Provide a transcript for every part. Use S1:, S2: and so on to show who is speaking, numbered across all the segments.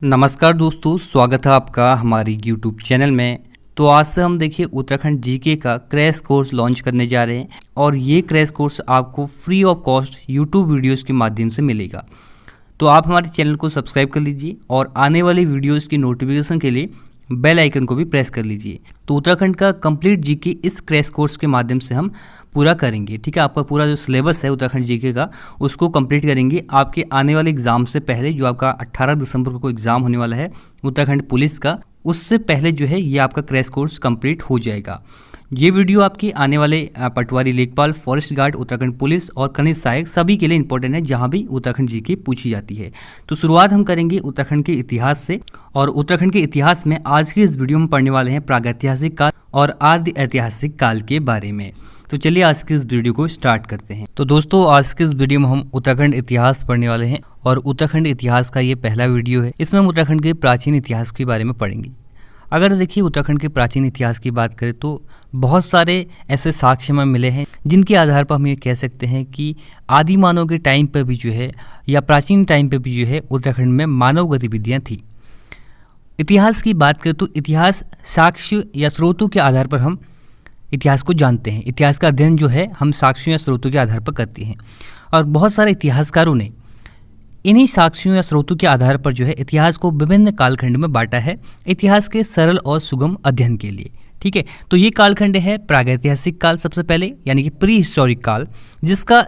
S1: नमस्कार दोस्तों, स्वागत है आपका हमारी YouTube चैनल में। तो आज से हम देखिए उत्तराखंड जीके का क्रैश कोर्स लॉन्च करने जा रहे हैं और ये क्रैश कोर्स आपको free of cost YouTube videos के माध्यम से मिलेगा। तो आप हमारे चैनल को सब्सक्राइब कर लीजिए और आने वाली वीडियोस की नोटिफिकेशन के लिए बेल आइकन को भी प्रेस कर लीजिए। तो उत्तराखंड का कंप्लीट जीके इस क्रैश कोर्स के माध्यम से हम पूरा करेंगे। ठीक है, आपका पूरा जो सिलेबस है उत्तराखंड जीके का उसको कंप्लीट करेंगे आपके आने वाले एग्जाम से पहले। जो आपका 18 दिसंबर को एग्जाम होने वाला है उत्तराखंड पुलिस का, उससे पहले जो है ये आपका क्रैश कोर्स कंप्लीट हो जाएगा। ये वीडियो आपके आने वाले पटवारी, लेखपाल, फॉरेस्ट गार्ड, उत्तराखंड पुलिस और खनिज सहायक सभी के लिए इंपॉर्टेंट है, जहां भी उत्तराखंड जीके पूछी जाती है। तो शुरुआत हम करेंगे उत्तराखंड के इतिहास से और उत्तराखंड के इतिहास में आज की इस वीडियो में पढ़ने वाले हैं प्रागैतिहासिक काल और आदि ऐतिहासिक काल के बारे में। तो चलिए आज की इस वीडियो को स्टार्ट करते हैं। तो दोस्तों, आज की इस वीडियो में हम उत्तराखंड इतिहास पढ़ने वाले हैं और उत्तराखंड इतिहास का ये पहला वीडियो है। इसमें हम उत्तराखंड के प्राचीन इतिहास के बारे में पढ़ेंगे। अगर देखिए उत्तराखंड के प्राचीन इतिहास की बात करें तो बहुत सारे ऐसे साक्ष्य हमें मिले हैं जिनके आधार पर हम ये कह सकते हैं कि आदि मानव के टाइम पर भी जो है या प्राचीन टाइम पर भी जो है उत्तराखंड में मानव गतिविधियाँ थी। इतिहास की बात करें तो इतिहास साक्ष्य या स्रोतों के आधार पर हम इतिहास को जानते हैं। इतिहास का अध्ययन जो है हम साक्ष्यों या स्रोतों के आधार पर करते हैं और बहुत सारे इतिहासकारों ने इन्हीं साक्ष्यों या स्रोतों के आधार पर जो है इतिहास को विभिन्न कालखंड में बांटा है इतिहास के सरल और सुगम अध्ययन के लिए। ठीक है, तो ये कालखंड है प्रागैतिहासिक काल सबसे पहले, यानी कि प्री हिस्टोरिक काल, जिसका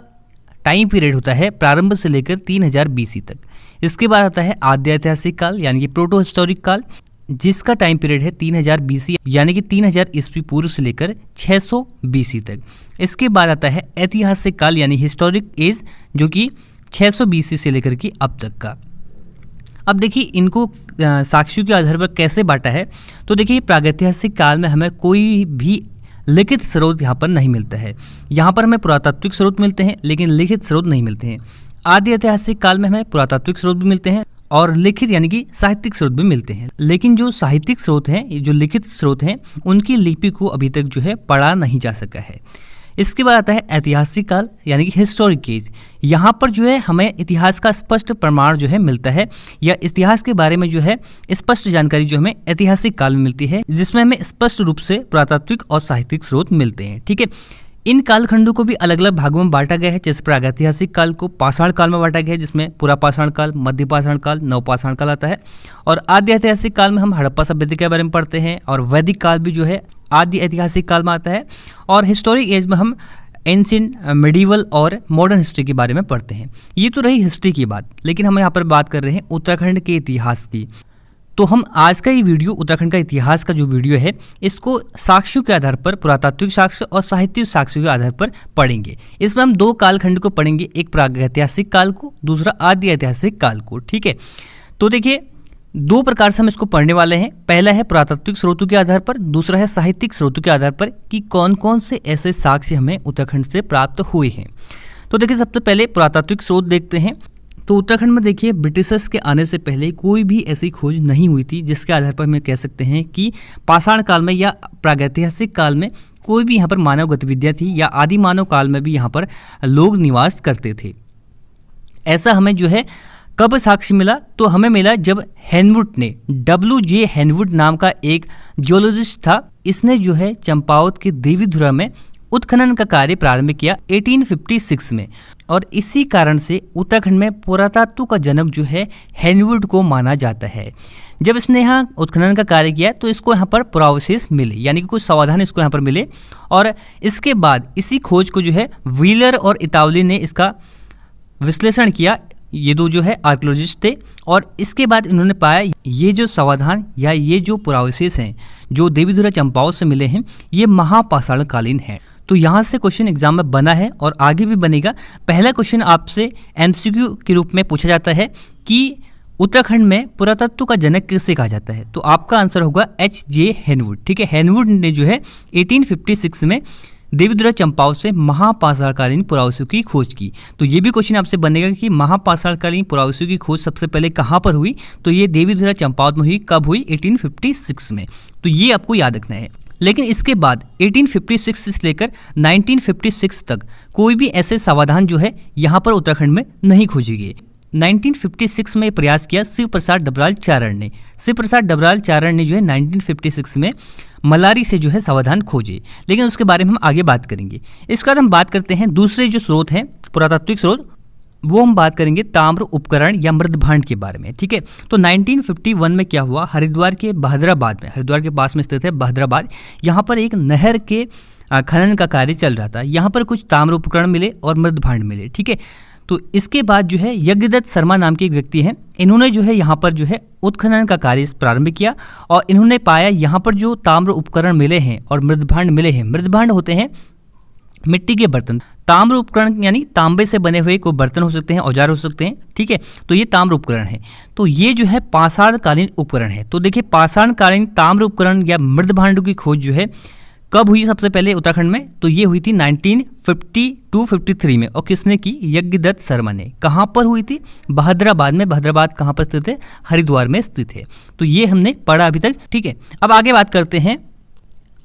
S1: टाइम पीरियड होता है प्रारंभ से लेकर 3000 BC तक। इसके बाद आता है आद्य ऐतिहासिक काल यानी कि प्रोटो हिस्टोरिक काल, जिसका टाइम पीरियड है 3000 BC यानी कि 3000 ईस्वी पूर्व से लेकर 600 BC तक। इसके बाद आता है ऐतिहासिक काल यानी हिस्टोरिक एज, जो कि 600 BC से लेकर के अब तक का। अब देखिए इनको साक्ष्यों के आधार पर कैसे बांटा है। तो देखिए प्रागैतिहासिक काल में हमें कोई भी लिखित स्रोत यहाँ पर नहीं मिलता है। यहाँ पर हमें पुरातात्विक स्रोत मिलते हैं लेकिन लिखित स्रोत नहीं मिलते हैं। आदि ऐतिहासिक काल में हमें पुरातात्विक स्रोत भी मिलते हैं और लिखित यानी कि साहित्यिक स्रोत भी मिलते हैं, लेकिन जो साहित्यिक स्रोत हैं, जो लिखित स्रोत हैं, उनकी लिपि को अभी तक जो है पढ़ा नहीं जा सका है। इसके बाद आता है ऐतिहासिक काल यानी कि हिस्टोरिक एज। यहाँ पर जो है हमें इतिहास का स्पष्ट प्रमाण जो है मिलता है या इतिहास के बारे में जो है स्पष्ट जानकारी जो हमें ऐतिहासिक काल में मिलती है, जिसमें हमें स्पष्ट रूप से पुरातात्विक और साहित्यिक स्रोत मिलते हैं। ठीक है, इन कालखंडों को भी अलग अलग भागों में बांटा गया है। जैसे प्रागैतिहासिक काल को पाषाण काल में बांटा गया है, जिसमें पुरा पाषाण काल, मध्य पाषाण काल, नवपाषाण काल आता है। और आदि ऐतिहासिक काल में हम हड़प्पा सभ्यता के बारे में पढ़ते हैं और वैदिक काल भी जो है आदि ऐतिहासिक काल में आता है। और हिस्टोरिक एज में हम एंशिएंट, मिडीवल और मॉडर्न हिस्ट्री के बारे में पढ़ते हैं। ये तो रही हिस्ट्री की बात, लेकिन हम यहाँ पर बात कर रहे हैं उत्तराखंड के इतिहास की। तो हम आज का ये वीडियो उत्तराखंड का इतिहास का जो वीडियो है इसको साक्ष्यों के आधार पर, पुरातात्विक साक्ष्य और साहित्यिक साक्ष्यों के आधार पर पढ़ेंगे। इसमें हम दो कालखंड को पढ़ेंगे, एक प्रागैतिहासिक काल को, दूसरा आदि ऐतिहासिक काल को। ठीक है, तो देखिए दो प्रकार से हम इसको पढ़ने वाले हैं। पहला है पुरातात्विक स्रोतों के आधार पर, दूसरा है साहित्यिक स्रोतों के आधार पर कि कौन कौन से ऐसे साक्ष्य हमें उत्तराखंड से प्राप्त हुए हैं। तो देखिए सबसे पहले पुरातात्विक स्रोत देखते हैं। तो उत्तराखंड में देखिए ब्रिटिशर्स के आने से पहले कोई भी ऐसी खोज नहीं हुई थी जिसके आधार पर हम कह सकते हैं कि पाषाण काल में या प्रागैतिहासिक काल में कोई भी यहाँ पर मानव गतिविधियाँ थी या आदि मानव काल में भी यहाँ पर लोग निवास करते थे। ऐसा हमें जो है कब साक्ष्य मिला, तो हमें मिला जब हेनवुड ने, WJ हेनवुड नाम का एक जियोलॉजिस्ट था, इसने जो है चंपावत के देवीधुरा में उत्खनन का कार्य प्रारंभ किया 1856 में। और इसी कारण से उत्तराखंड में पुरातत्व का जनक जो है हेनवुड को माना जाता है। जब इसने यहाँ उत्खनन का कार्य किया तो इसको यहाँ पर पुरावशेष मिले, यानी कि कुछ समाधान इसको यहाँ पर मिले। और इसके बाद इसी खोज को जो है व्हीलर और इतावली ने इसका विश्लेषण किया। ये दो जो है आर्कियोलॉजिस्ट थे और इसके बाद इन्होंने पाया ये जो समाधान या ये जो पुरावशेष हैं जो देवीधुरा चंपावत से मिले हैं, ये महापाषाण कालीन है। तो यहाँ से क्वेश्चन एग्जाम में बना है और आगे भी बनेगा। पहला क्वेश्चन आपसे MCQ के रूप में पूछा जाता है कि उत्तराखंड में पुरातत्व का जनक किसे कहा जाता है, तो आपका आंसर होगा HJ हेनवुड। ठीक है, हेनवुड ने जो है 1856 में देवीधुरा चंपावत से महापाषाणकालीन पुरावस्तु की खोज की। तो ये भी क्वेश्चन आपसे बनेगा कि महापाषाणकालीन पुरावस्तु की खोज सबसे पहले कहाँ पर हुई, तो ये देवीधुरा चंपावत में हुई। कब हुई? 1856 में। तो ये आपको याद रखना है। लेकिन इसके बाद 1856 से लेकर 1956 तक कोई भी ऐसे समाधान जो है यहाँ पर उत्तराखंड में नहीं खोजे गए। 1956 में प्रयास किया शिव प्रसाद डबराल चारण ने। शिव प्रसाद डबराल चारण ने जो है 1956 में मलारी से जो है समाधान खोजे, लेकिन उसके बारे में हम आगे बात करेंगे। इसके बाद हम बात करते हैं दूसरे जो स्रोत हैं पुरातात्विक स्रोत, वो हम बात करेंगे ताम्र उपकरण या मृदभांड के बारे में। ठीक है, तो 1951 में क्या हुआ, हरिद्वार के बहादुराबाद में, हरिद्वार के पास में स्थित है बहादुराबाद, यहाँ पर एक नहर के खनन का कार्य चल रहा था। यहाँ पर कुछ ताम्र उपकरण मिले और मृदभांड मिले। ठीक है, तो इसके बाद जो है यज्ञदत्त शर्मा नाम के एक व्यक्ति हैं, इन्होंने जो है यहाँ पर जो है उत्खनन का कार्य प्रारंभ किया और इन्होंने पाया यहाँ पर जो ताम्र उपकरण मिले हैं और मृदभांड मिले हैं, मृदभांड होते हैं मिट्टी के बर्तन, ताम्र उपकरण यानी तांबे से बने हुए कोई बर्तन हो सकते हैं, औजार हो सकते हैं। ठीक है, तो ये ताम्र उपकरण है। तो ये जो है पाषाणकालीन उपकरण है। तो देखिए पाषाणकालीन ताम्र उपकरण या मृदभांड की खोज जो है कब हुई सबसे पहले उत्तराखंड में, तो ये हुई थी 1952-53 में। और किसने की, यज्ञदत्त शर्मा ने। कहाँ पर हुई थी, बहादुराबाद में। बहादुराबाद कहाँ पर स्थित है, हरिद्वार में स्थित है। तो ये हमने पढ़ा अभी तक। ठीक है, अब आगे बात करते हैं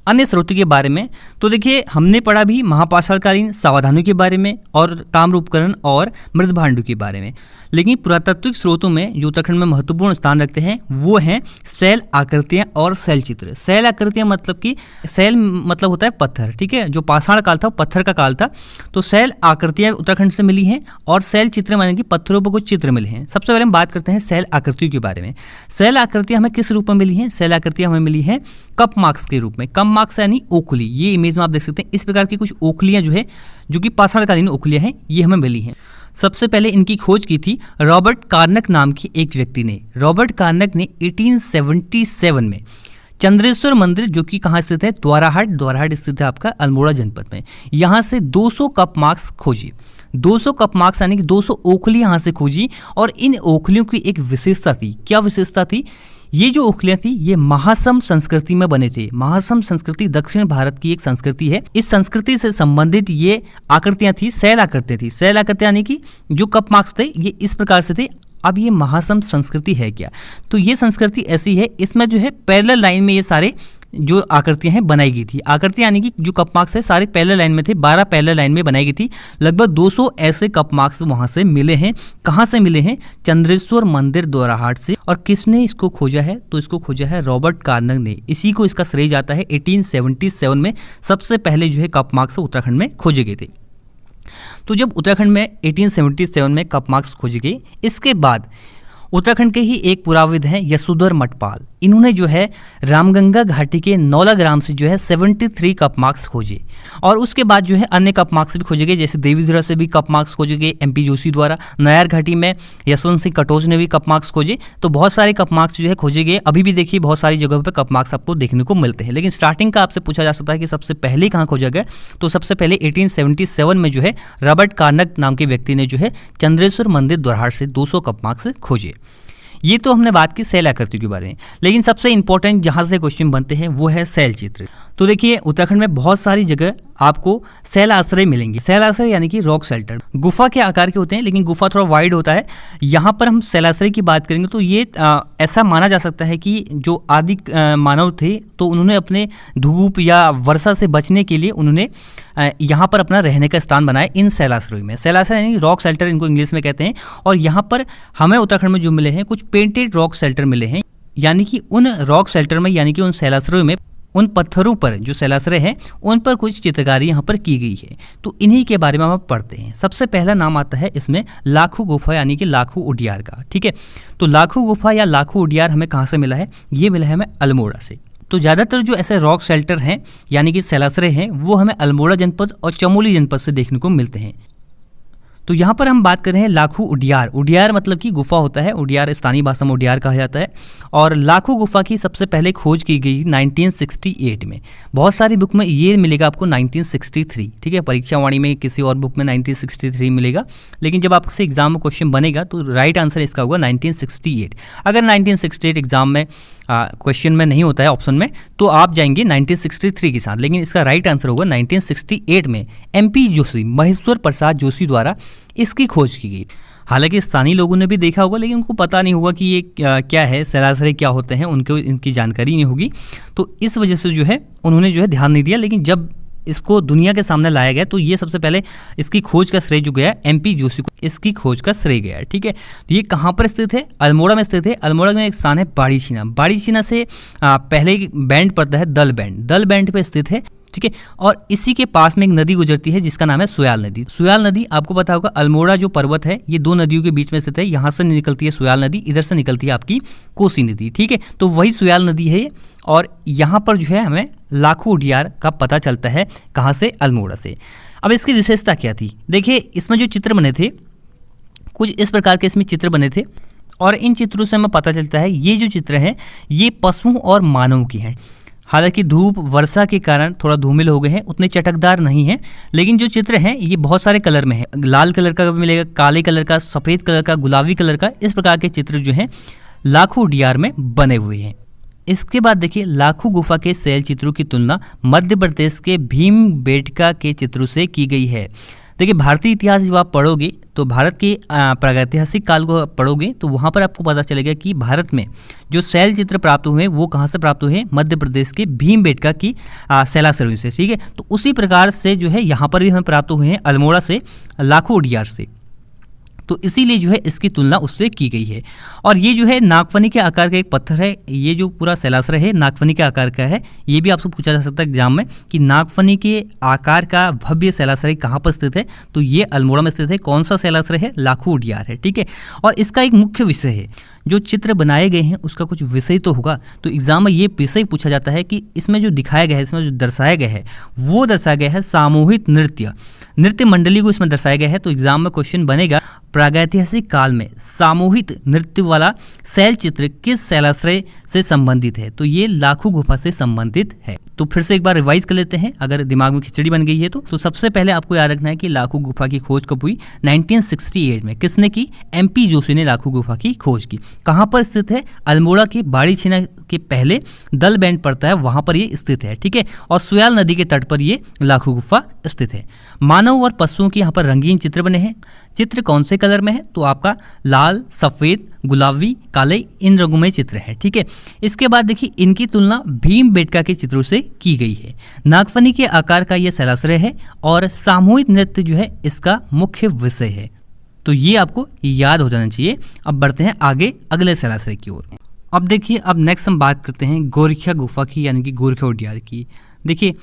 S1: अन्य स्रोतों के बारे में। तो देखिए हमने पढ़ा भी महापाषाणकालीन सावधानों के बारे में और ताम्र उपकरण और मृदभांडों के बारे में, लेकिन पुरातात्विक स्रोतों में जो उत्तराखंड में महत्वपूर्ण स्थान रखते हैं वो हैं शैल आकृतियां और शैल चित्र। शैल आकृतियां मतलब कि शैल मतलब होता है पत्थर। ठीक है, जो पाषाण काल था पत्थर का काल था, तो शैल आकृतियां उत्तराखंड से मिली हैं और शैल चित्र माने कि पत्थरों पर कुछ चित्र मिले हैं। सबसे पहले हम बात करते हैं शैल आकृतियों के बारे में। शैल आकृतियां हमें किस रूप में मिली हैं, शैल आकृतियां हमें मिली हैं कप मार्क्स के रूप में। कप मार्क्स यानी ओखली, ये इमेज में आप देख सकते हैं इस प्रकार की कुछ ओखलियां जो है, जो कि पाषाणकालीन ओखलियां हैं, ये हमें मिली हैं। सबसे पहले इनकी खोज की थी रॉबर्ट कार्नक नाम की एक व्यक्ति ने। रॉबर्ट कार्नक ने 1877 में चंद्रेश्वर मंदिर, जो कि कहाँ स्थित है, द्वाराहाट स्थित है आपका अल्मोड़ा जनपद में, यहाँ से 200 कप मार्क्स खोजी। 200 कप मार्क्स यानी कि 200 ओखली यहाँ से खोजी। और इन ओखलियों की एक विशेषता थी। क्या विशेषता थी, ये जो ओखलियां थी ये महासम संस्कृति में बने थे। महासम संस्कृति दक्षिण भारत की एक संस्कृति है। इस संस्कृति से संबंधित ये आकृतियां थी, शैल आकृतियां थी। शैल आकृतियां यानी कि जो कप मार्क्स थे ये इस प्रकार से थे। अब ये महासम संस्कृति है क्या, तो ये संस्कृति ऐसी है, इसमें जो है पैरेलल लाइन में ये सारे जो आकृतियां हैं बनाई गई थी। आकृतियां यानी कि जो कप मार्क्स है सारे पैरेलल लाइन में थे, 12 पैरेलल लाइन में बनाई गई थी। लगभग 200 ऐसे कप मार्क्स वहां से मिले हैं। कहां से मिले हैं, चंद्रेश्वर मंदिर द्वाराहाट से। और किसने इसको खोजा है, तो इसको खोजा है रॉबर्ट कार्नक ने। इसी को इसका श्रेय जाता है। 1877 में सबसे पहले जो है कप मार्क्स उत्तराखंड में खोजे गए थे। तो जब उत्तराखंड में 1877 में कप मार्क्स खोजे गए, इसके बाद उत्तराखंड के ही एक पुराविद हैं यशोधर मटपाल, इन्होंने जो है रामगंगा घाटी के नौला ग्राम से जो है 73 कप मार्क्स खोजे। और उसके बाद जो है अन्य कप मार्क्स भी खोजे गए, जैसे देवीधुरा से भी कप मार्क्स खोजे गए MP जोशी द्वारा। नयार घाटी में यशवंत सिंह कटोच ने भी कप मार्क्स खोजे। तो बहुत सारे कप मार्क्स जो है खोजे गए। अभी भी देखिए बहुत सारी जगहों पर कप मार्क्स आपको देखने को मिलते हैं। लेकिन स्टार्टिंग का आपसे पूछा जा सकता है कि सबसे पहले कहाँ खोजा गया, तो सबसे पहले 1877 में जो है रॉबर्ट कार्नक नाम के व्यक्ति ने जो है चंद्रेश्वर मंदिर द्वाराहाट से 200 कप मार्क्स खोजे। ये तो हमने बात की शैल आकृतियों के बारे में, लेकिन सबसे इंपॉर्टेंट जहाँ से क्वेश्चन बनते हैं वो है शैल चित्र। तो देखिए उत्तराखंड में बहुत सारी जगह आपको शैल आश्रय मिलेंगे। शैल आश्रय यानी कि रॉक शेल्टर, गुफा के आकार के होते हैं, लेकिन गुफा थोड़ा वाइड होता है। यहाँ पर हम शैल आश्रय की बात करेंगे तो ये ऐसा माना जा सकता है कि जो आदि मानव थे तो उन्होंने अपने धूप या वर्षा से बचने के लिए उन्होंने यहाँ पर अपना रहने का स्थान बनाया इन शैलाश्रय में। शैलाश्रय यानी रॉक शेल्टर इनको इंग्लिश में कहते हैं। और यहाँ पर हमें उत्तराखंड में जो मिले हैं कुछ पेंटेड रॉक शेल्टर मिले हैं, यानी कि उन रॉक शेल्टर में यानी कि उन शैलाश्रयों में उन पत्थरों पर जो शैलाश्रय है उन पर कुछ चित्रकारी यहाँ पर की गई है। तो इन्हीं के बारे में हम पढ़ते हैं। सबसे पहला नाम आता है इसमें लाखू गुफा यानी कि लाखू उडियार का। ठीक है, तो लाखू गुफा या लाखू उडियार हमें कहाँ से मिला है, ये मिला है हमें अल्मोड़ा से। तो ज़्यादातर जो ऐसे रॉक शेल्टर हैं यानी कि शैलाश्रय हैं वो हमें अल्मोड़ा जनपद और चमोली जनपद से देखने को मिलते हैं। तो यहाँ पर हम बात कर रहे हैं लाखू उडियार। उडियार मतलब कि गुफा होता है, उडियार स्थानीय भाषा में उडियार कहा जाता है। और लाखू गुफा की सबसे पहले खोज की गई 1968 में। बहुत सारी बुक में ये मिलेगा आपको 1963। ठीक है, परीक्षा वाणी में किसी और बुक में 1963 मिलेगा, लेकिन जब आपसे एग्जाम में क्वेश्चन बनेगा तो राइट आंसर इसका होगा 1968। अगर 1968 एग्जाम में क्वेश्चन में नहीं होता है ऑप्शन में तो आप जाएंगे 1963 के साथ, लेकिन इसका राइट आंसर होगा 1968 में MP जोशी, महेश्वर प्रसाद जोशी द्वारा इसकी खोज की गई। हालांकि स्थानीय लोगों ने भी देखा होगा लेकिन उनको पता नहीं होगा कि ये क्या है, शैलाश्रय क्या होते हैं, उनको इनकी जानकारी नहीं होगी। तो इस वजह से जो है उन्होंने जो है ध्यान नहीं दिया। लेकिन जब इसको दुनिया के सामने लाया गया, तो ये सबसे पहले इसकी खोज का श्रेय जो गया MP जोशी को, इसकी खोज का श्रेय गया है। ठीक है, तो ये कहाँ पर स्थित है? अल्मोड़ा में स्थित है। अल्मोड़ा में एक स्थान है बाड़ीछीना। बाड़ीछीना से पहले एक बैंड पड़ता है दल बैंड, दल बैंड पे स्थित है। ठीक है, और इसी के पास में एक नदी गुजरती है जिसका नाम है सुयाल नदी। सुयाल नदी आपको पता होगा, अल्मोड़ा जो पर्वत है ये दो नदियों के बीच में स्थित है। यहाँ से निकलती है सुयाल नदी, इधर से निकलती है आपकी कोसी नदी। ठीक है, तो वही सुयाल नदी है और यहाँ पर जो है हमें लाखों उडियार का पता चलता है। कहाँ से? अल्मोड़ा से। अब इसकी विशेषता क्या थी? देखिए, इसमें जो चित्र बने थे कुछ इस प्रकार के इसमें चित्र बने थे और इन चित्रों से हमें पता चलता है ये जो चित्र हैं ये पशुओं और मानव की हैं। हालांकि धूप वर्षा के कारण थोड़ा धूमिल हो गए हैं, उतने चटकदार नहीं हैं, लेकिन जो चित्र हैं ये बहुत सारे कलर में है। लाल कलर का भी मिलेगा, काले कलर का, सफ़ेद कलर का, गुलाबी कलर का, इस प्रकार के चित्र जो हैं लाखों उडियार में बने हुए हैं। इसके बाद देखिए, लाखों गुफा के शैल चित्रों की तुलना मध्य प्रदेश के भीमबेटका के चित्रों से की गई है। देखिए, भारतीय इतिहास जब आप पढ़ोगे तो भारत के प्रागैतिहासिक काल को पढ़ोगे तो वहाँ पर आपको पता चलेगा कि भारत में जो शैल चित्र प्राप्त हुए वो कहाँ से प्राप्त हुए? मध्य प्रदेश के भीमबेटका की शैलाश्रयों से। ठीक है, तो उसी प्रकार से जो है यहाँ पर भी हमें प्राप्त हुए हैं अल्मोड़ा से, लाखों उडियार से। तो इसीलिए जो है इसकी तुलना उससे की गई है। और ये जो है नागफनी के आकार का एक पत्थर है। ये जो पूरा शैलाश्रय है नागफनी के आकार का है। ये भी आपसे पूछा जा सकता है एग्जाम में कि नागफनी के आकार का भव्य शैलाश्रय कहाँ पर स्थित है? तो ये अल्मोड़ा में स्थित है। कौन सा शैलाश्रय है? लाखों उडियार है। ठीक है, और इसका एक मुख्य विषय है, जो चित्र बनाए गए हैं उसका कुछ विषय तो होगा। तो एग्जाम में ये विषय पूछा जाता है कि इसमें जो दिखाया गया है, इसमें जो दर्शाया गया है वो दर्शाया गया है सामूहिक नृत्य मंडली को इसमें दर्शाया गया है। तो एग्जाम में क्वेश्चन बनेगा प्रागैतिहासिक काल में सामूहिक नृत्य वाला शैल चित्र किस शैलाश्रय से संबंधित है? तो ये लाखों गुफा से संबंधित है। तो फिर से एक बार रिवाइज कर लेते हैं अगर दिमाग में खिचड़ी बन गई है तो सबसे पहले आपको याद रखना है कि लाखों गुफा की खोज कब हुई? 1968 में। किसने की? MP जोशी ने लाखों गुफा की खोज की। कहाँ पर स्थित है? अल्मोड़ा के बाड़ीछीना के पहले दल बैंड पड़ता है वहां पर ये स्थित है। ठीक है, और सुयाल नदी के तट पर ये लाखों गुफा स्थित है। मानव और पशुओं के यहाँ पर रंगीन चित्र बने हैं। चित्र कौन से कलर में है? तो आपका लाल, सफ़ेद, गुलाबी, काले, इन रंगों में चित्र है। ठीक है, इसके बाद देखिए इनकी तुलना भीमबेटका के चित्रों से की गई है। नागफनी के आकार का यह शैलाश्रय है और सामूहिक नृत्य जो है इसका मुख्य विषय है। तो ये आपको याद हो जाना चाहिए। अब बढ़ते हैं आगे अगले शैलाश्रय की ओर। अब देखिए, अब नेक्स्ट हम बात करते हैं गोरखिया गुफा की, यानी कि गोरखिया उडियार की। देखिए,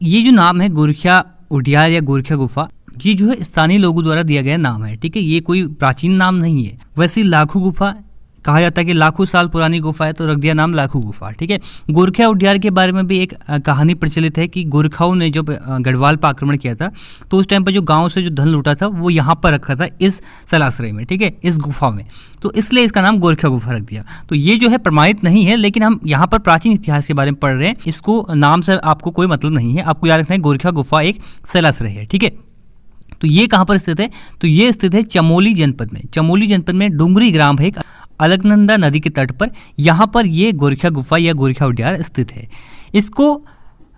S1: ये जो नाम है गोरखिया उडियार या गोरखिया गुफा, ये जो है स्थानीय लोगों द्वारा दिया गया नाम है। ठीक है, ये कोई प्राचीन नाम नहीं है। वैसे लाखों गुफा कहा जाता है कि लाखों साल पुरानी गुफा है, तो रख दिया नाम लाखों गुफा। ठीक है, गोरखिया उडियार के बारे में भी एक कहानी प्रचलित है कि गोरखाओं ने जब गढ़वाल पर आक्रमण किया था तो उस टाइम पर जो गांव से जो धन लूटा था वो यहाँ पर रखा था, इस शैलाश्रय में। ठीक है, इस गुफा में, तो इसलिए इसका नाम गोरखिया गुफा रख दिया। तो ये जो है प्रमाणित नहीं है, लेकिन हम यहाँ पर प्राचीन इतिहास के बारे में पढ़ रहे हैं। इसको नाम से आपको कोई मतलब नहीं है। आपको याद रखना है गोरखिया गुफा एक शैलाश्रय है। ठीक है, तो ये कहाँ पर स्थित है? तो ये स्थित है चमोली जनपद में। चमोली जनपद में डुंगरी ग्राम है, अलकनंदा नदी के तट पर। यहाँ पर ये गोरखिया गुफा या गोरखिया उडियार स्थित है। इसको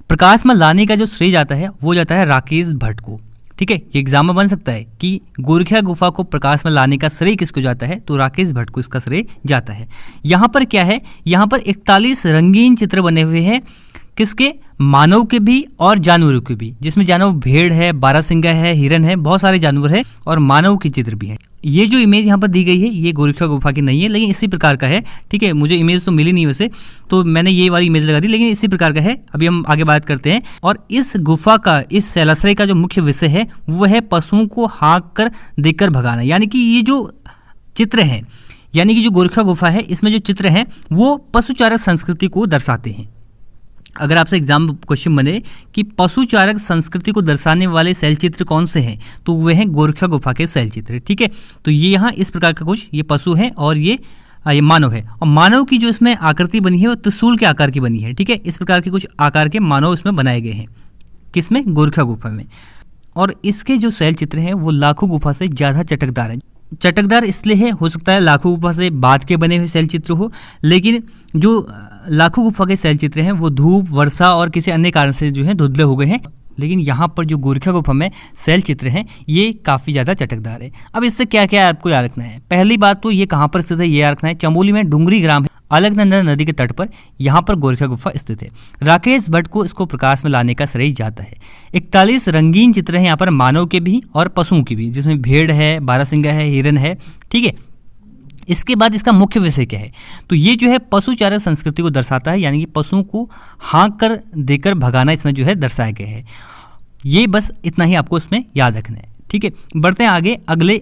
S1: प्रकाश में लाने का जो श्रेय जाता है वो जाता है राकेश भट्ट को। ठीक है, ये एग्जाम में बन सकता है कि गोरखिया गुफा को प्रकाश में लाने का श्रेय किसको जाता है? तो राकेश भट्ट को इसका श्रेय जाता है। यहाँ पर क्या है? यहाँ पर 41 रंगीन चित्र बने हुए हैं। किसके? मानव के भी और जानवरों के भी, जिसमें जानवर भेड़ है, बारहसिंगा है, हिरन है, बहुत सारे जानवर है और मानव के चित्र भी हैं। ये जो इमेज यहाँ पर दी गई है ये गोरखिया गुफा की नहीं है, लेकिन इसी प्रकार का है। ठीक है, मुझे इमेज तो मिली नहीं वैसे, तो मैंने ये वाली इमेज लगा दी, लेकिन इसी प्रकार का है। अभी हम आगे बात करते हैं। और इस गुफा का, इस शैलाश्रय का जो मुख्य विषय है वो है पशुओं को हाँक कर देकर भगाना। यानी कि ये जो चित्र है, यानी कि जो गोरखिया गुफा है इसमें जो चित्र हैं वो पशुचारक संस्कृति को दर्शाते हैं। अगर आपसे एग्जाम क्वेश्चन बने कि पशुचारक संस्कृति को दर्शाने वाले शैल चित्र कौन से हैं, तो वे हैं गोरखिया गुफा के शैल चित्र। ठीक है, तो ये यहाँ इस प्रकार का कुछ, ये पशु है और ये मानव है। और मानव की जो इसमें आकृति बनी है वो त्रिशूल के आकार की बनी है। ठीक है, इस प्रकार के कुछ आकार के मानव इसमें बनाए गए हैं। किसमें? गोरखिया गुफा में। और इसके जो शैल चित्र हैं वो लाखों गुफा से ज़्यादा चटकदार हैं। चटकदार इसलिए है, हो सकता है लाखों गुफा से बाद के बने हुए शैल चित्र हो, लेकिन जो लाखों गुफा के शैल चित्र हैं वो धूप, वर्षा और किसी अन्य कारण से जो है धुंधले हो गए हैं। लेकिन यहाँ पर जो गोरखिया गुफा में शैल चित्र हैं ये काफ़ी ज़्यादा चटकदार है। अब इससे क्या क्या आपको याद रखना है? पहली बात तो ये कहाँ पर स्थित है ये याद रखना है। चमोली में डुंगरी ग्राम है, अलकनंदा नदी के तट पर यहाँ पर गोरखा गुफा स्थित है। राकेश भट्ट को इसको प्रकाश में लाने का श्रेय जाता है। 41 रंगीन चित्र हैं यहाँ पर, मानव के भी और पशुओं के भी, जिसमें भेड़ है, बारहसिंगा है, हिरन है, ठीक है। इसके बाद इसका मुख्य विषय क्या है, तो ये जो है पशुचारक संस्कृति को दर्शाता है, यानी कि पशुओं को हाँक कर देकर भगाना इसमें जो है दर्शाया गया है। ये बस इतना ही आपको इसमें याद रखना है, ठीक है। बढ़ते हैं आगे अगले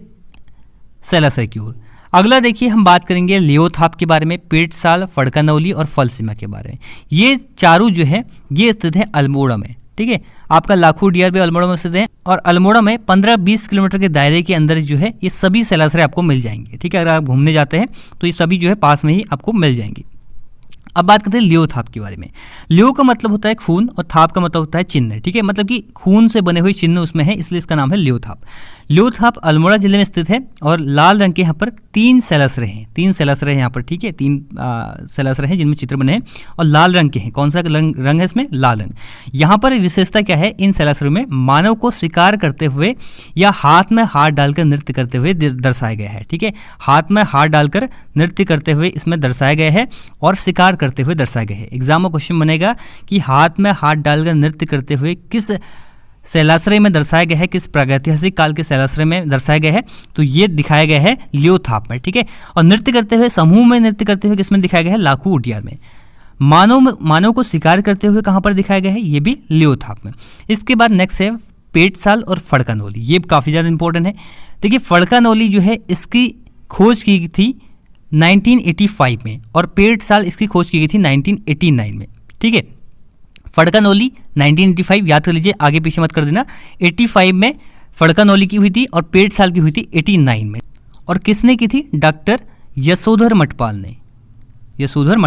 S1: शैलाश्रय की ओर। अगला देखिए हम बात करेंगे लियोथाप के बारे में, पेटसाल, फड़कानौली और फलसीमा के बारे में। ये चारों जो है ये स्थित है अल्मोड़ा में, ठीक है। आपका लाखू डियार भी अल्मोड़ा में स्थित है और अल्मोड़ा में 15-20 किलोमीटर के दायरे के अंदर जो है ये सभी शैलाश्रय आपको मिल जाएंगे, ठीक है। अगर आप घूमने जाते हैं तो ये सभी जो है पास में ही आपको मिल जाएंगे। अब बात करते हैं लियोथाप के बारे में। लियो का मतलब होता है खून और थाप का मतलब होता है चिन्ह, ठीक है। मतलब कि खून से बने हुए चिन्ह उसमें है, इसलिए इसका नाम है लियोथाप। लियोथाप अल्मोड़ा जिले में स्थित है और लाल रंग के यहाँ पर 3 शैलाश्रय हैं, 3 शैलाश्रय हैं यहाँ पर, ठीक है। 3 शैलाश्रय हैं जिनमें चित्र बने हैं और लाल रंग के हैं। कौन सा रंग है इसमें? लाल रंग। यहाँ पर विशेषता क्या है, इन शैलाश्रयों में मानव को शिकार करते हुए या हाथ में हाथ डालकर नृत्य करते हुए दर्शाया गया है, ठीक है। हाथ में हाथ डालकर नृत्य करते हुए इसमें दर्शाया गया है और शिकार करते हुए दर्शाया गया है। एग्जाम में क्वेश्चन बनेगा कि हाथ में हाथ डालकर नृत्य करते हुए किस शैलाश्रय में दर्शाया गया है, किस प्रागैतिहासिक काल के शैलाश्रय में दर्शाया गया है, तो ये दिखाया गया है लियोथाप में, ठीक है। और नृत्य करते हुए, समूह में नृत्य करते हुए किसमें दिखाया गया है? लाखू उडियार में। मानव को शिकार करते हुए कहाँ पर दिखाया गया है? ये भी लियोथाप में। इसके बाद नेक्स्ट है पेटसाल और फड़कानौली। ये काफ़ी ज़्यादा इंपॉर्टेंट है। देखिए फड़कानौली जो है इसकी खोज की गई थी 1985 में और पेटसाल इसकी खोज की गई थी 1989 में, ठीक है। फड़कानौली 1985 याद कर लीजिए, आगे पीछे मत कर देना। 85 में फड़कानौली की हुई थी और पेटसाल की हुई थी 89 में। और किसने की थी? डॉक्टर यशोधर मठपाल ने। यशोधर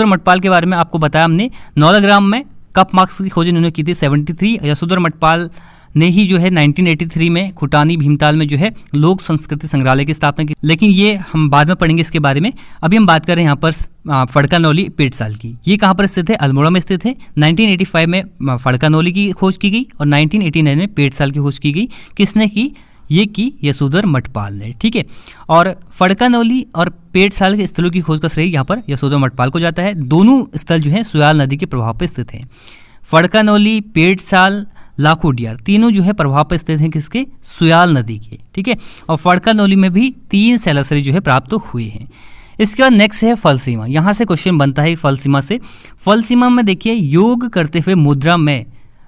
S1: मठपाल के बारे में आपको बताया हमने। नौलाग्राम में कप मार्क्स की खोज इन्होंने की थी 73। यशोधर मठपाल ने ही जो है 1983 में खुटानी भीमताल में जो है लोक संस्कृति संग्रहालय की स्थापना की, लेकिन ये हम बाद में पढ़ेंगे इसके बारे में। अभी हम बात कर रहे हैं यहाँ पर फड़कानौली पेटसाल की। ये कहाँ पर स्थित है? अल्मोड़ा में स्थित है। 1985 में फड़कानौली की खोज की गई और 1989 में पेटसाल की खोज की गई। किसने की? ये की यशोधर मठपाल ने, ठीक है। और फड़कानौली और पेटसाल के स्थलों की खोज का श्रेय यहाँ पर यशोधर मठपाल को जाता है। दोनों स्थल जो है सुयाल नदी के प्रभाव पर स्थित हैं। फड़कानौली, पेटसाल, लाखू उडियार तीनों जो है प्रभाव पर स्थित हैं किसके? सुयाल नदी के, ठीक है। और फड़कानौली में भी 3 शैलाश्रय जो है प्राप्त हुए हैं। इसके बाद नेक्स्ट है फलसीमा। यहाँ से क्वेश्चन बनता है फलसीमा से। फलसीमा में देखिए योग करते हुए मुद्रा में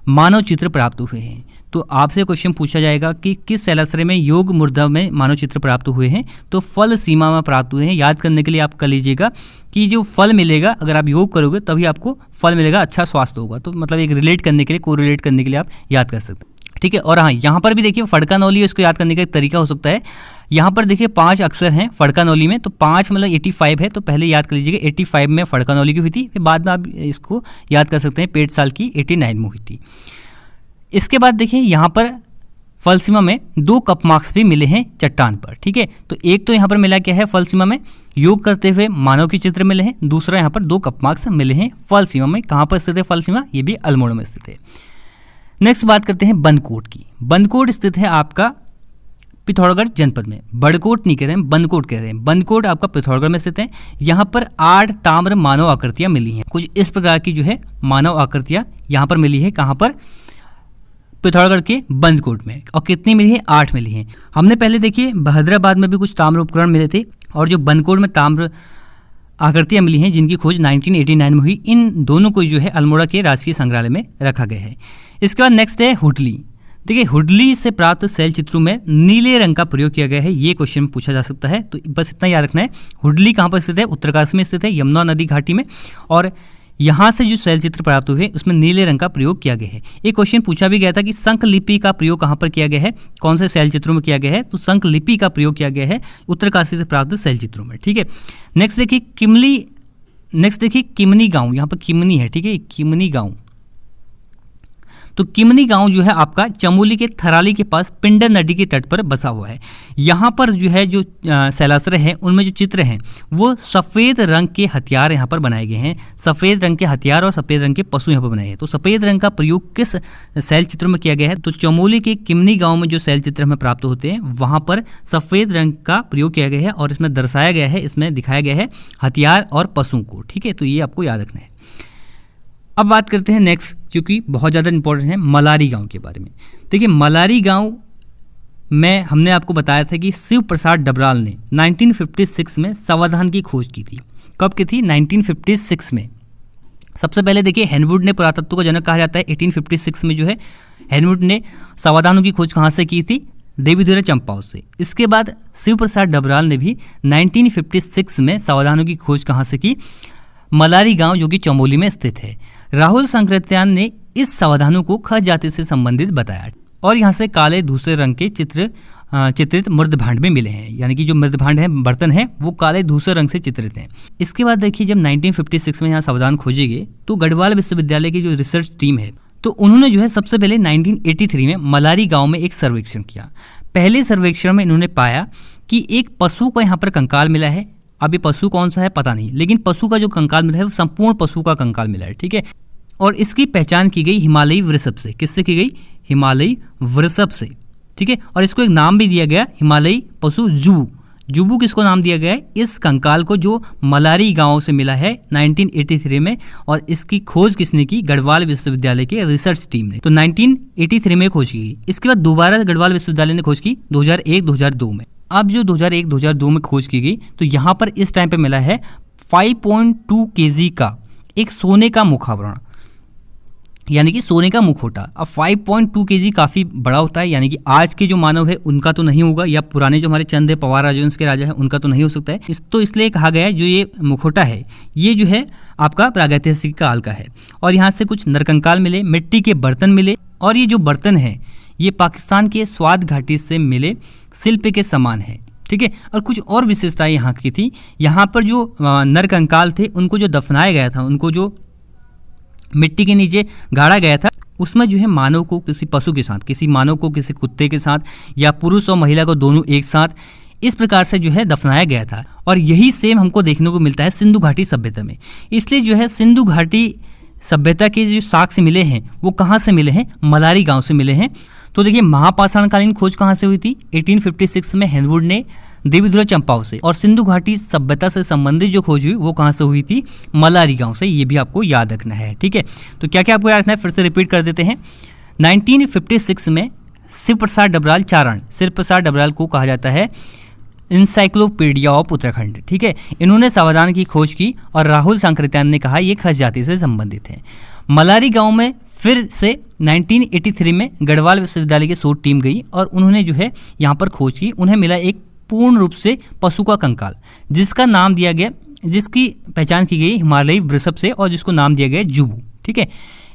S1: मानव चित्र प्राप्त हुए हैं। तो आपसे क्वेश्चन पूछा जाएगा कि किस शैलाश्रय में योग मुद्रा में मानव चित्र प्राप्त हुए हैं, तो फल सीमा में प्राप्त हुए हैं। याद करने के लिए आप कर लीजिएगा कि जो फल मिलेगा, अगर आप योग करोगे तभी आपको फल मिलेगा, अच्छा स्वास्थ्य होगा। तो मतलब एक रिलेट करने के लिए, कोरिलेट करने के लिए आप याद कर सकते हैं, ठीक है। और हाँ, यहाँ पर भी देखिए फड़कानौली, इसको याद करने का एक तरीका हो सकता है। यहाँ पर देखिए 5 अक्षर हैं फड़कानौली में, तो 5 मतलब 85 है, तो पहले याद कर लीजिएगा 85 में फड़कानौली की हुई थी, फिर बाद में आप इसको याद कर सकते हैं पेटसाल की 89 में हुई थी। इसके बाद देखिए यहाँ पर फलसीमा में 2 कप मार्क्स भी मिले हैं चट्टान पर, ठीक है। तो एक तो यहाँ पर मिला क्या है फलसीमा में, योग करते हुए मानव के चित्र मिले हैं। दूसरा यहाँ पर 2 कप मार्क्स मिले हैं फलसीमा में। कहाँ पर स्थित है फलसीमा? ये भी अल्मोड़ा में स्थित है। नेक्स्ट बात करते हैं बंदकोट की। बंदकोट स्थित है आपका पिथौरागढ़ जनपद में। बड़कोट नहीं कह रहे हैं, बंदकोट कह रहे हैं। बंदकोट आपका पिथौरागढ़ में स्थित है। यहाँ पर 8 ताम्र मानव आकृतियाँ मिली हैं। कुछ इस प्रकार की जो है मानव आकृतियाँ यहाँ पर मिली है। कहाँ पर? पिथौरागढ़ के बंदकोट में। और कितनी मिली है? 8 मिली हैं। हमने पहले देखिए बहदराबाद में भी कुछ ताम्र उपकरण मिले थे और जो बंदकोट में ताम्र आकृतियाँ मिली हैं जिनकी खोज 1989 में हुई, इन दोनों को जो है अल्मोड़ा के राजकीय संग्रहालय में रखा गया है। इसके बाद नेक्स्ट है हुडली। देखिए हुडली से प्राप्त शैल चित्रों में नीले रंग का प्रयोग किया गया है। ये क्वेश्चन पूछा जा सकता है, तो बस इतना याद रखना है। हुडली कहाँ पर स्थित है? उत्तरकाशी में स्थित है, यमुना नदी घाटी में। और यहाँ से जो शैल चित्र प्राप्त हुए उसमें नीले रंग का प्रयोग किया गया है। एक क्वेश्चन पूछा भी गया था कि शंख लिपि का प्रयोग कहाँ पर किया गया है, कौन से शैल चित्रों में किया गया है, तो शंख लिपि का प्रयोग किया गया है उत्तरकाशी से प्राप्त शैल चित्रों में, ठीक है। नेक्स्ट देखिए किमनी गांव। यहाँ पर किमनी है, ठीक है, किमनी गांव। तो किमनी गांव जो है आपका चमोली के थराली के पास पिंडर नदी के तट पर बसा हुआ है। यहाँ पर जो है जो शैलाश्रय है उनमें जो चित्र हैं वो सफ़ेद रंग के हथियार यहाँ पर बनाए गए हैं। सफ़ेद रंग के हथियार और सफ़ेद रंग के पशु यहाँ पर बनाए गए हैं। तो सफ़ेद रंग का प्रयोग किस शैल चित्र में किया गया है? तो चमोली के किमनी गाँव में जो शैल चित्र हमें प्राप्त होते हैं वहाँ पर सफ़ेद रंग का प्रयोग किया गया है और इसमें दर्शाया गया है, इसमें दिखाया गया है हथियार और पशु को। ठीक है, तो ये आपको याद रखना है। अब बात करते हैं नेक्स्ट, जो कि बहुत ज़्यादा इंपॉर्टेंट है, मलारी गांव के बारे में। देखिए मलारी गांव में हमने आपको बताया था कि शिव प्रसाद डबराल ने 1956 में सावधान की खोज की थी। कब की थी? 1956 में। सबसे पहले देखिए हेनवुड ने पुरातत्व का जनक कहा जाता है। 1856 में जो है हेनवुड ने सावधानों की खोज कहाँ से की थी? देवीधुरा चंपाओं से। इसके बाद शिव प्रसाद डबराल ने भी 1956 में सावधानों की खोज कहाँ से की? मलारी गांव जो कि चमोली में स्थित है। राहुल सांकृत्यायन ने इस सावधानों को खस जाति से संबंधित बताया और यहाँ से काले धूसरे रंग के चित्रित मृदभांड में मिले हैं, यानी कि जो मृदभांड है, बर्तन है, वो काले धूसरे रंग से चित्रित हैं। इसके बाद देखिए जब 1956 में यहाँ सावधान खोजे गए तो गढ़वाल विश्वविद्यालय की जो रिसर्च टीम है तो उन्होंने जो है सबसे पहले 1983 में मलारी गांव में एक सर्वेक्षण किया। पहले सर्वेक्षण में इन्होंने पाया कि एक पशु का यहाँ पर कंकाल मिला है। अब ये पशु कौन सा है पता नहीं, लेकिन पशु का जो कंकाल मिला है वो संपूर्ण पशु का कंकाल मिला है। ठीक है, और इसकी पहचान की गई हिमालयी वृषभ से। किससे की गई? हिमालयी वृषभ से। ठीक है, और इसको एक नाम भी दिया गया, हिमालयी पशु जुबू। जुबू किसको नाम दिया गया है? इस कंकाल को जो मलारी गांव से मिला है 1983 में, और इसकी खोज किसने की? गढ़वाल विश्वविद्यालय के रिसर्च टीम ने। तो 1983 में खोज की। इसके बाद दोबारा गढ़वाल विश्वविद्यालय ने खोज की 2001-2002 में। अब जो 2001-2002 में खोज की गई तो यहाँ पर इस टाइम पे मिला है 5.2 kg का एक सोने का मुखावरण, यानी कि सोने का मुखौटा। अब 5.2 kg काफ़ी बड़ा होता है, यानी कि आज के जो मानव है उनका तो नहीं होगा, या पुराने जो हमारे चंद है पवार राजवंश के राजा है उनका तो नहीं हो सकता है। तो इसलिए कहा गया है जो ये मुखौटा है ये जो है आपका प्रागैतिहासिक काल का है। और यहाँ से कुछ नरकंकाल मिले, मिट्टी के बर्तन मिले, और ये जो बर्तन है ये पाकिस्तान के स्वाद घाटी से मिले शिल्प के समान है। ठीक है, और कुछ और विशेषताएं यहाँ की थी। यहाँ पर जो नरकंकाल थे उनको जो दफनाया गया था, उनको जो मिट्टी के नीचे गाड़ा गया था, उसमें जो है मानव को किसी पशु के साथ, किसी मानव को किसी कुत्ते के साथ, या पुरुष और महिला को दोनों एक साथ, इस प्रकार से जो है दफनाया गया था। और यही सेम हमको देखने को मिलता है सिंधु घाटी सभ्यता में। इसलिए जो है सिंधु घाटी सभ्यता के जो साक्ष्य मिले हैं वो कहाँ से मिले हैं? मलारी गांव से मिले हैं। तो देखिए महापाषाणकालीन खोज कहाँ से हुई थी? 1856 में हेनवुड ने देवीधुरा चंपाओं से। और सिंधु घाटी सभ्यता से संबंधित जो खोज हुई वो कहाँ से हुई थी? मलारी गांव से। ये भी आपको याद रखना है। ठीक है, तो क्या क्या आपको याद रखना है फिर से रिपीट कर देते हैं। 1956 में शिव प्रसाद डबराल चारण, शिव प्रसाद डबराल को कहा जाता है इंसाइक्लोपीडिया ऑफ उत्तराखंड। ठीक है, इन्होंने सावधान की खोज की और राहुल सांकृत्यायन ने कहा ये खस जाति से संबंधित है। मलारी गांव में फिर से 1983 में गढ़वाल विश्वविद्यालय की शोध टीम गई और उन्होंने जो है यहाँ पर खोज की। उन्हें मिला एक पूर्ण रूप से पशु का कंकाल, जिसका नाम दिया गया, जिसकी पहचान की गई हिमालयी वृषभ से, और जिसको नाम दिया गया जुबू। ठीक है,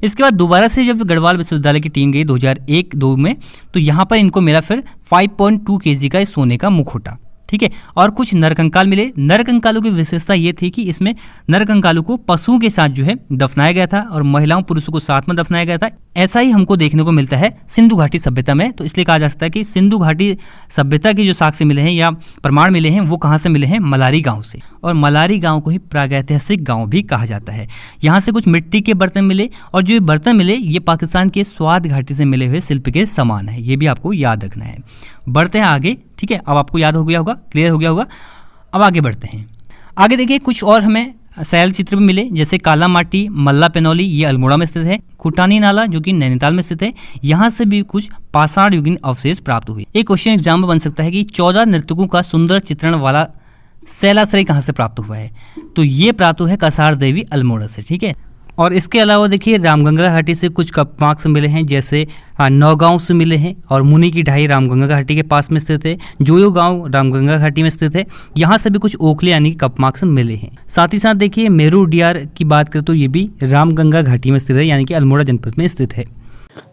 S1: इसके बाद दोबारा से जब गढ़वाल विश्वविद्यालय की टीम गई 2001-2 में, तो यहाँ पर इनको मिला फिर 5.2 kg का सोने का मुखौटा। ठीक है, और कुछ नरकंकाल मिले। नरकंकालों की विशेषता ये थी कि इसमें नरकंकालों को पशुओं के साथ जो है दफनाया गया था और महिलाओं पुरुषों को साथ में दफनाया गया था। ऐसा ही हमको देखने को मिलता है सिंधु घाटी सभ्यता में। तो इसलिए कहा जा सकता है कि सिंधु घाटी सभ्यता के जो साक्ष्य मिले हैं या प्रमाण मिले हैं वो कहाँ से मिले हैं? मलारी गांव से। और मलारी गांव को ही प्रागैतिहासिक गांव भी कहा जाता है। यहाँ से कुछ मिट्टी के बर्तन मिले, और जो बर्तन मिले ये पाकिस्तान के स्वाद घाटी से मिले हुए शिल्प के समान है। ये भी आपको याद रखना है। बढ़ते हैं आगे। ठीक है, अब आपको याद हो गया होगा, क्लियर हो गया होगा। अब आगे बढ़ते हैं। आगे देखिए कुछ और हमें शैल चित्र भी मिले, जैसे काला माटी, मल्ला पेनौली, ये अल्मोड़ा में स्थित है। खुटानी नाला जो कि नैनीताल में स्थित है, यहाँ से भी कुछ पाषाण युगीन अवशेष प्राप्त हुए। एक क्वेश्चन एग्जाम में बन सकता है कि 14 नर्तकों का सुंदर चित्रण वाला शैलाश्रय कहाँ से प्राप्त हुआ है? तो ये प्राप्त हुआ है कसार देवी अल्मोड़ा से। ठीक है, और इसके अलावा देखिए रामगंगा घाटी से कुछ कप मार्क्स मिले हैं, जैसे नौगांव से मिले हैं, और मुनि की ढाई रामगंगा घाटी के पास में स्थित है। जोयो गांव रामगंगा घाटी में स्थित है। यहाँ से भी कुछ ओखले यानी कि कप मार्क्स मिले हैं। साथ ही साथ देखिए मेरू डियार की बात करें तो ये भी रामगंगा घाटी में स्थित है, यानी कि अल्मोड़ा जनपद में स्थित है।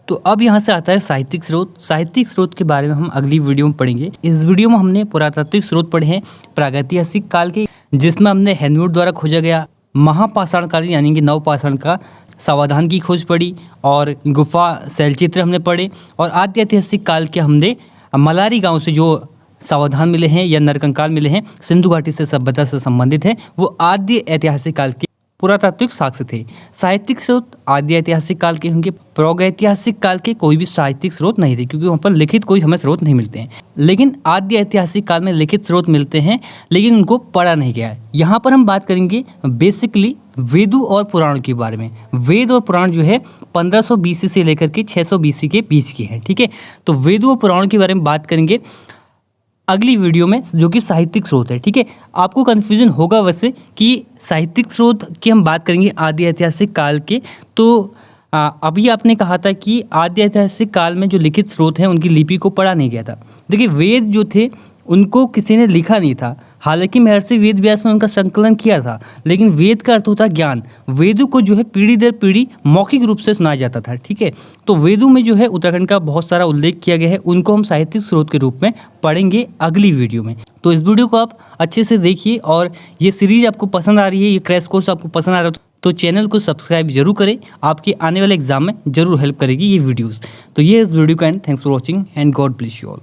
S1: तो अब यहाँ से आता है साहित्यिक स्रोत। साहित्यिक स्रोत के बारे में हम अगली वीडियो में पढ़ेंगे। इस वीडियो में हमने पुरातात्विक स्रोत पढ़े हैं प्रागैतिहासिक काल के, जिसमें हमने हेनवुड द्वारा खोजा गया महापाषाण कालीन यानी कि नवपाषाण का सावधान की खोज पढ़ी और गुफा शैलचित्र हमने पढ़े और आद्य ऐतिहासिक काल के हमने मलारी गांव से जो सावधान मिले हैं या नरकंकाल मिले हैं सिंधु घाटी से सभ्यता से संबंधित है, वो आद्य ऐतिहासिक काल के पुरातात्विक साक्ष्य थे। साहित्यिक स्रोत आद्य ऐतिहासिक काल के होंगे, प्रागैतिहासिक काल के कोई भी साहित्यिक स्रोत नहीं थे क्योंकि वहाँ पर लिखित कोई हमें स्रोत नहीं मिलते हैं। लेकिन आद्य ऐतिहासिक काल में लिखित स्रोत मिलते हैं लेकिन उनको पढ़ा नहीं गया है। यहाँ पर हम बात करेंगे बेसिकली वेदों और पुराणों के बारे में। वेद और पुराण जो है 1500 BC से लेकर के 600 BC के बीच के हैं, ठीक है। तो वेदों और पुराणों के बारे में बात करेंगे अगली वीडियो में, जो कि साहित्यिक स्रोत है, ठीक है। आपको कन्फ्यूजन होगा वैसे कि साहित्यिक स्रोत की हम बात करेंगे आदि ऐतिहासिक काल के, तो अभी आपने कहा था कि आदि ऐतिहासिक काल में जो लिखित स्रोत हैं उनकी लिपि को पढ़ा नहीं गया था। देखिए वेद जो थे उनको किसी ने लिखा नहीं था, हालांकि महर्षि वेद व्यास ने उनका संकलन किया था, लेकिन वेद का अर्थ होता है ज्ञान। वेदों को जो है पीढ़ी दर पीढ़ी मौखिक रूप से सुनाया जाता था, ठीक है। तो वेदों में जो है उत्तराखंड का बहुत सारा उल्लेख किया गया है, उनको हम साहित्यिक स्रोत के रूप में पढ़ेंगे अगली वीडियो में। तो इस वीडियो को आप अच्छे से देखिए और ये सीरीज़ आपको पसंद आ रही है, ये क्रैश कोर्स आपको पसंद आ रहा है तो चैनल को सब्सक्राइब जरूर करें, आपके आने वाले एग्जाम में जरूर हेल्प करेगी ये वीडियोज़। तो ये इस वीडियो का and, thanks for watching and God bless you all.